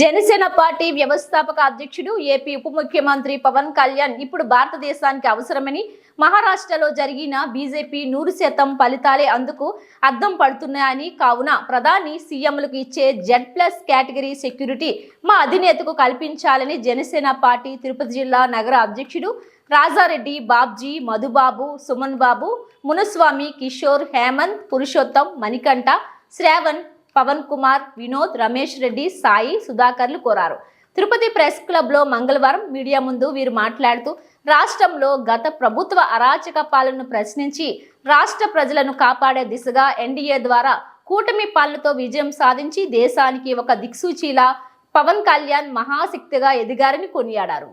Janasena party వ్యవస్థాపక అధ్యక్షుడు AP ఉప ముఖ్యమంత్రి పవన్ కళ్యాణ్ ఇప్పుడు భారతదేశానికి అవసరమని మహారాష్ట్రలో జరిగిన బీజేపీ 100% ఫలితాలే అందుకు అద్దం పడుతున్నాయని కావున ప్రధాని సీఎంలకు ఇచ్చే Z+ కేటగిరీ సెక్యూరిటీ మా అధినేతకు కల్పించాలని జనసేన పార్టీ తిరుపతి జిల్లా నగర అధ్యక్షుడు రాజారెడ్డి బాబ్జీ మధుబాబు సుమన్ బాబు మునుస్వామి కిషోర్ హేమంత్ పురుషోత్తం మణికంఠ శ్రావణ్ పవన్ కుమార్ వినోద్ రమేష్ రెడ్డి సాయి సుధాకర్లు కోరారు. తిరుపతి ప్రెస్ క్లబ్ లో మంగళవారం మీడియా ముందు వీరు మాట్లాడుతూ రాష్ట్రంలో గత ప్రభుత్వ అరాచక పాలనను ప్రశ్నించి రాష్ట్ర ప్రజలను కాపాడే దిశగా ఎన్డీఏ ద్వారా కూటమి పాలనతో విజయం సాధించి దేశానికి ఒక దిక్సూచిలా పవన్ కళ్యాణ్ మహాశక్తిగా ఎదిగారని కొనియాడారు.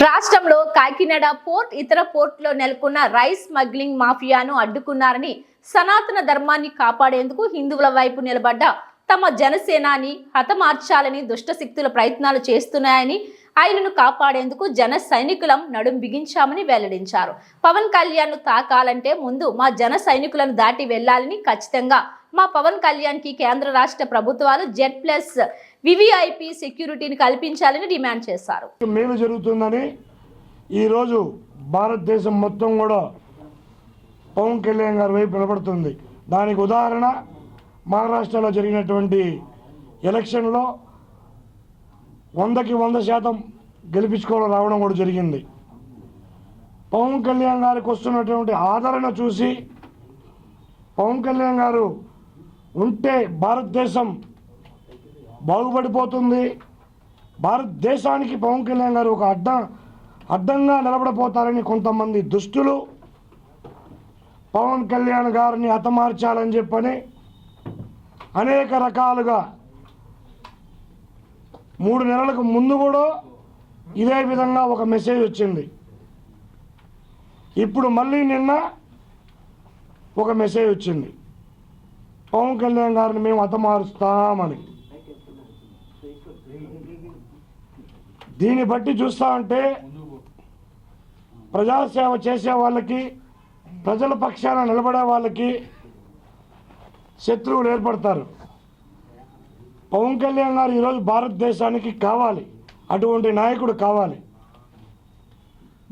రాష్ట్రంలో కాకినాడ పోర్ట్ ఇతర పోర్టులో నెలకొన్న రైస్ స్మగ్లింగ్ మాఫియాను అడ్డుకున్నారని సనాతన ధర్మాన్ని కాపాడేందుకు హిందువుల వైపు నిలబడ్డ తమ జనసేనాని హతమార్చాలని దుష్టశక్తుల ప్రయత్నాలు చేస్తున్నాయని ఆయనను కాపాడేందుకు జన సైనికులం నడుం బిగించామని వెల్లడించారు. పవన్ కళ్యాణ్ తాకాలంటే ముందు మా జన సైనికులను దాటి వెళ్లాలని ఖచ్చితంగా మా పవన్ కళ్యాణ్ కి కేంద్ర రాష్ట్ర ప్రభుత్వాలు Z+ VVIP సెక్యూరిటీని కల్పించాలని డిమాండ్ చేశారు. మేలు జరుగుతుందని ఈరోజు భారతదేశం మొత్తం కూడా పవన్ కళ్యాణ్ గారి వైపు నిలబడుతుంది. దానికి ఉదాహరణ మహారాష్ట్రలో జరిగినటువంటి ఎలక్షన్లో 100కి 100% గెలిపించుకోవడం రావడం కూడా జరిగింది. పవన్ కళ్యాణ్ గారికి వస్తున్నటువంటి ఆదరణ చూసి పవన్ కళ్యాణ్ గారు ఉంటే భారతదేశం బాగుపడిపోతుంది, భారతదేశానికి పవన్ కళ్యాణ్ గారు ఒక అడ్డంగా నిలబడిపోతారని కొంతమంది దుష్టులు పవన్ కళ్యాణ్ గారిని హతమార్చాలని చెప్పని అనేక రకాలుగా 3 నెలలకు ముందు కూడా ఇదే విధంగా ఒక మెసేజ్ వచ్చింది. ఇప్పుడు మళ్ళీ నిన్న ఒక మెసేజ్ వచ్చింది, పవన్ కళ్యాణ్ గారిని మేము హతమారుస్తామని. దీన్ని బట్టి చూస్తా ఉంటే ప్రజాసేవ చేసే వాళ్ళకి ప్రజల పక్షాన నిలబడే వాళ్ళకి శత్రువులు ఏర్పడతారు. పవన్ కళ్యాణ్ గారు ఈరోజు భారతదేశానికి కావాలి, అటువంటి నాయకుడు కావాలి.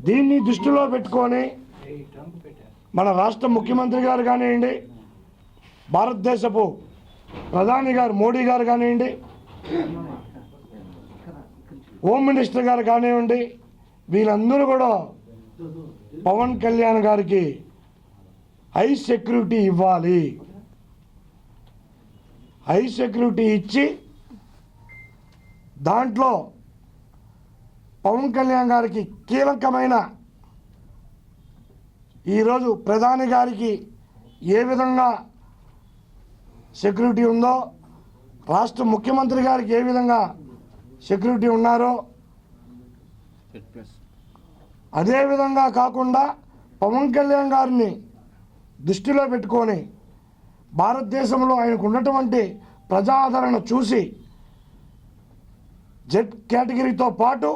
దీన్ని దృష్టిలో పెట్టుకొని మన రాష్ట్ర ముఖ్యమంత్రి గారు కానివ్వండి, భారతదేశపు ప్రధాని గారు మోడీ గారు కానివ్వండి, హోమ్ మినిస్టర్ గారు కానివ్వండి, వీళ్ళందరూ కూడా పవన్ కళ్యాణ్ గారికి హై సెక్యూరిటీ ఇవ్వాలి. హై సెక్యూరిటీ ఇచ్చి దాంట్లో పవన్ కళ్యాణ్ గారికి కీలకమైన ఈరోజు ప్రధాని గారికి ఏ విధంగా సెక్యూరిటీ ఉందో, రాష్ట్ర ముఖ్యమంత్రి గారికి ఏ విధంగా సెక్యూరిటీ ఉన్నారో అదేవిధంగా కాకుండా పవన్ కళ్యాణ్ గారిని దృష్టిలో పెట్టుకొని భారతదేశంలో ఆయనకు ఉన్నటువంటి ప్రజాదరణ చూసి Z కేటగిరీతో పాటు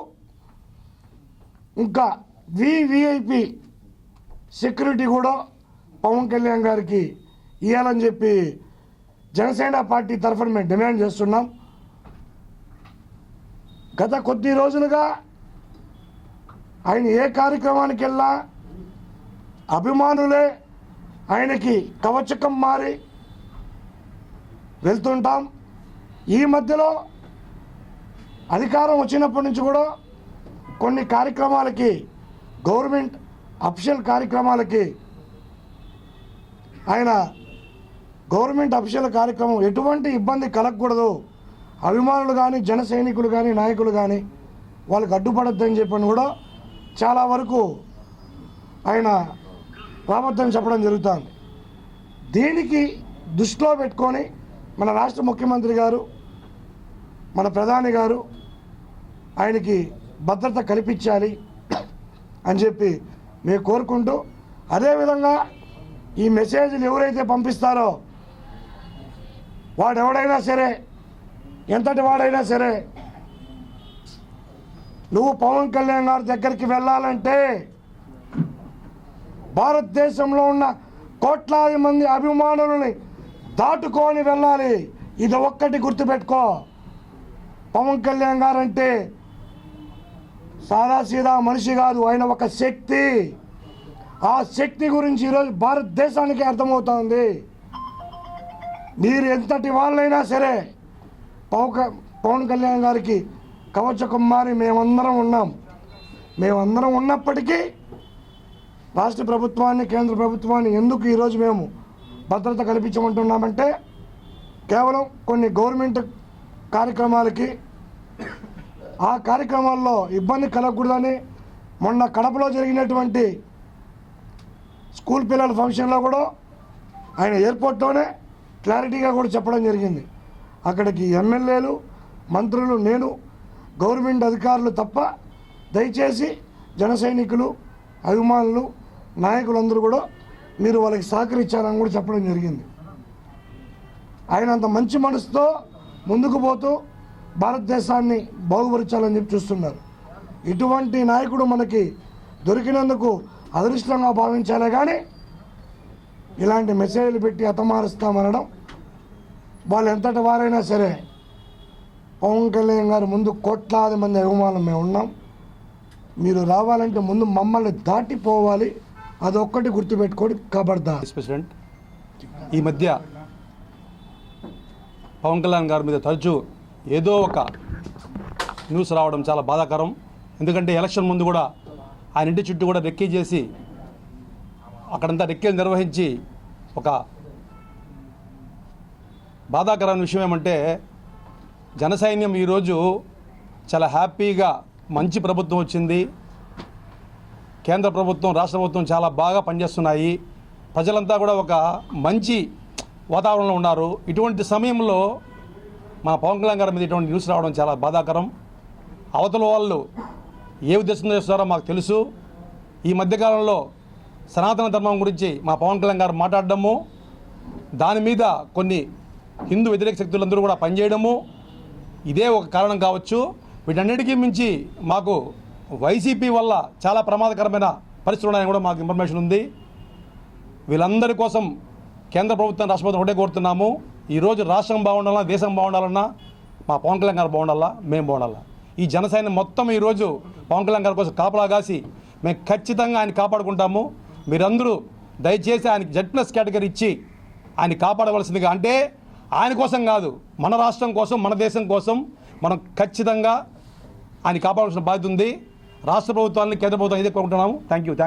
ఇంకా VVIP సెక్యూరిటీ కూడా పవన్ కళ్యాణ్ గారికి ఇవ్వాలని చెప్పి జనసేన పార్టీ తరఫున మేము డిమాండ్ చేస్తున్నాం. గత కొద్ది రోజులుగా ఆయన ఏ కార్యక్రమానికి వెళ్ళా అభిమానులే ఆయనకి కవచకం మారి వెళ్తుంటాం. ఈ మధ్యలో అధికారం వచ్చినప్పటి నుంచి కూడా కొన్ని కార్యక్రమాలకి గవర్నమెంట్ అఫీషియల్ కార్యక్రమాలకి ఆయన గవర్నమెంట్ అఫీషియల్ కార్యక్రమం ఎటువంటి ఇబ్బంది కలగకూడదు, అభిమానులు కానీ జన సైనికులు కానీ నాయకులు కానీ వాళ్ళకి అడ్డుపడద్దని చెప్పని కూడా చాలా వరకు ఆయన రాబద్దని చెప్పడం జరుగుతుంది. దీనికి దృష్టిలో పెట్టుకొని మన రాష్ట్ర ముఖ్యమంత్రి గారు మన ప్రధాని గారు ఆయనకి భద్రత కల్పించాలి అని చెప్పి మేము కోరుకుంటూ, అదేవిధంగా ఈ మెసేజ్లు ఎవరైతే పంపిస్తారో వాడెవడైనా సరే, ఎంతటి వాడైనా సరే, నువ్వు పవన్ కళ్యాణ్ గారి దగ్గరికి వెళ్ళాలంటే భారతదేశంలో ఉన్న కోట్లాది మంది అభిమానులని దాటుకొని వెళ్ళాలి. ఇది ఒక్కటి గుర్తుపెట్టుకో. పవన్ కళ్యాణ్ గారు అంటే సాదాసీదా మనిషి కాదు, ఆయన ఒక శక్తి. ఆ శక్తి గురించి ఈరోజు భారతదేశానికి అర్థమవుతుంది. మీరు ఎంతటి వాళ్ళైనా సరే పవన్ కళ్యాణ్ గారికి కవచ కుమారి మేమందరం ఉన్నాం. మేమందరం ఉన్నప్పటికీ రాష్ట్ర ప్రభుత్వాన్ని, కేంద్ర ప్రభుత్వాన్ని ఎందుకు ఈరోజు మేము భద్రత కల్పించమంటున్నామంటే కేవలం కొన్ని గవర్నమెంట్ కార్యక్రమాలకి, ఆ కార్యక్రమాల్లో ఇబ్బంది కలగకూడదని మొన్న కడపలో జరిగినటువంటి స్కూల్ పిల్లల ఫంక్షన్లో కూడా ఆయన ఎయిర్పోర్ట్లోనే క్లారిటీగా కూడా చెప్పడం జరిగింది. అక్కడికి ఎమ్మెల్యేలు, మంత్రులు, నేను, గవర్నమెంట్ అధికారులు తప్ప దయచేసి జన సైనికులు, అభిమానులు, నాయకులందరూ కూడా మీరు వాళ్ళకి సహకరించారని కూడా చెప్పడం జరిగింది. ఆయన అంత మంచి మనసుతో ముందుకు పోతూ భారతదేశాన్ని బాగుపరచాలని చెప్పి చూస్తున్నారు. ఇటువంటి నాయకుడు మనకి దొరికినందుకు అదృష్టంగా భావించాలే కానీ ఇలాంటి మెసేజ్లు పెట్టి హతమారుస్తామనడం, వాళ్ళు ఎంతటి వారైనా సరే పవన్ కళ్యాణ్ గారు ముందు కోట్లాది మంది అభిమానులు మేము ఉన్నాం. మీరు రావాలంటే ముందు మమ్మల్ని దాటిపోవాలి, అదొక్కటి గుర్తుపెట్టుకోండి. ఖబర్దార్. ప్రెసిడెంట్, ఈ మధ్య పవన్ కళ్యాణ్ గారి మీద తరచూ ఏదో ఒక న్యూస్ రావడం చాలా బాధాకరం. ఎందుకంటే ఎలక్షన్ ముందు కూడా ఆయన ఇంటి చుట్టూ కూడా రెక్కీ చేసి అక్కడంతా రెక్కీలు నిర్వహించి ఒక బాధాకరమైన విషయం ఏమంటే జనసైన్యం ఈరోజు చాలా హ్యాపీగా మంచి ప్రభుత్వం వచ్చింది, కేంద్ర ప్రభుత్వం, రాష్ట్ర ప్రభుత్వం చాలా బాగా పనిచేస్తున్నాయి, ప్రజలంతా కూడా ఒక మంచి వాతావరణంలో ఉన్నారు. ఇటువంటి సమయంలో మా పవన్ కళ్యాణ్ గారి మీద ఇటువంటి న్యూస్ రావడం చాలా బాధాకరం. అవతల వాళ్ళు ఏ ఉద్దేశంతో చేస్తున్నారో మాకు తెలుసు. ఈ మధ్యకాలంలో సనాతన ధర్మం గురించి మా పవన్ కళ్యాణ్ గారు మాట్లాడడము, దాని మీద కొన్ని హిందూ వ్యతిరేక శక్తులందరూ కూడా పనిచేయడము ఇదే ఒక కారణం కావచ్చు. వీటన్నిటికీ మించి మాకు వైసీపీ వల్ల చాలా ప్రమాదకరమైన పరిస్థితులు ఉన్నాయని కూడా మాకు ఇన్ఫర్మేషన్ ఉంది. వీళ్ళందరి కోసం కేంద్ర ప్రభుత్వం, రాష్ట్ర ప్రభుత్వం ఒకటే కోరుతున్నాము. ఈరోజు రాష్ట్రం బాగుండాలన్నా, దేశం బాగుండాలన్నా మా పవన్ కళ్యాణ్ గారు బాగుండాలా, మేము బాగుండాలా. ఈ జనసైన్యం మొత్తం ఈరోజు పవన్ కళ్యాణ్ గారి కోసం కాపలా కాసి మేము ఖచ్చితంగా ఆయన కాపాడుకుంటాము. మీరందరూ దయచేసి ఆయనకి Z+ కేటగిరీ ఇచ్చి ఆయన కాపాడవలసిందిగా, అంటే ఆయన కోసం కాదు, మన రాష్ట్రం కోసం, మన దేశం కోసం మనం ఖచ్చితంగా ఆయన కాపాడాల్సిన బాధ్యత ఉంది. రాష్ట్ర ప్రభుత్వాన్ని, కేంద్ర ప్రభుత్వం ఇదే కోరుకుంటున్నాము. Thank you.